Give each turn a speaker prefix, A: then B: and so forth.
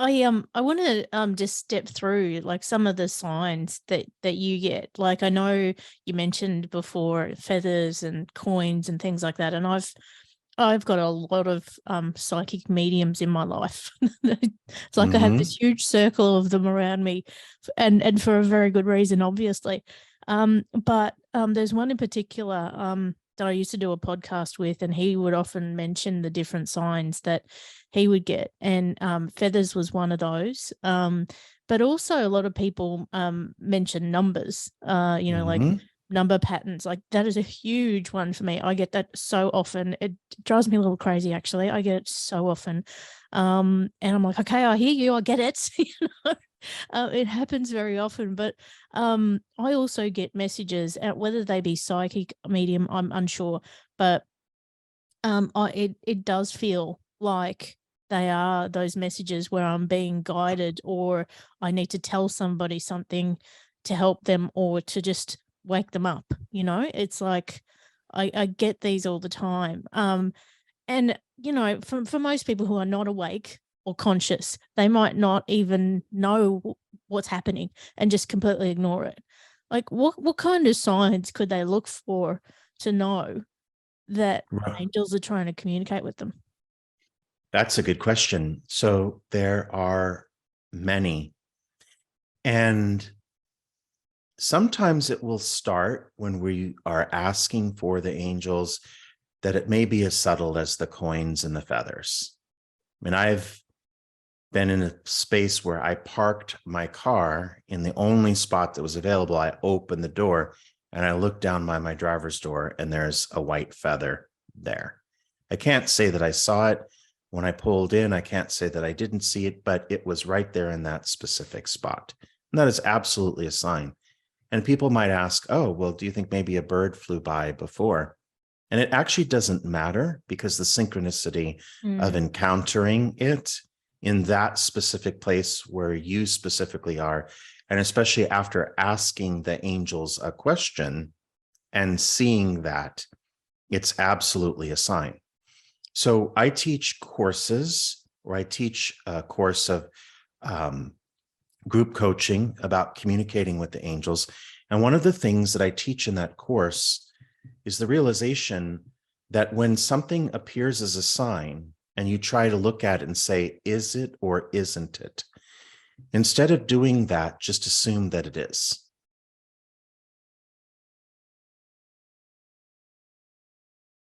A: I want to just step through like some of the signs that you get. Like I know you mentioned before feathers and coins and things like that, and I've got a lot of psychic mediums in my life. It's like I have
B: Mm-hmm.
A: this huge circle of them around me, and for a very good reason, obviously. But there's one in particular that I used to do a podcast with, and he would often mention the different signs that he would get, and feathers was one of those. But also a lot of people mention numbers. Like
B: Mm-hmm.
A: number patterns. Like that is a huge one for me. I get that so often. It drives me a little crazy, actually. I get it so often. And I'm like, okay, I hear you, I get it. It happens very often. But I also get messages, whether they be psychic, medium, I'm unsure, but it does feel like they are those messages where I'm being guided, or I need to tell somebody something to help them or to just wake them up. It's like I get these all the time. And for most people who are not awake or conscious, they might not even know what's happening and just completely ignore it. Like what kind of signs could they look for to know that
B: Right.
A: angels are trying to communicate with them?
B: That's a good question. So there are many. And sometimes it will start when we are asking for the angels that it may be as subtle as the coins and the feathers. I mean, I've been in a space where I parked my car in the only spot that was available. I opened the door and I looked down by my driver's door and there's a white feather there. I can't say that I saw it when I pulled in. I can't say that I didn't see it, but it was right there in that specific spot. And that is absolutely a sign. And people might ask, oh, well, do you think maybe a bird flew by before? And it actually doesn't matter because the synchronicity of
A: Mm.
B: encountering it in that specific place where you specifically are, and especially after asking the angels a question and seeing that, it's absolutely a sign. So I teach courses, or I teach a course of um, group coaching about communicating with the angels. And one of the things that I teach in that course is the realization that when something appears as a sign and you try to look at it and say, is it or isn't it? Instead of doing that, just assume that it is.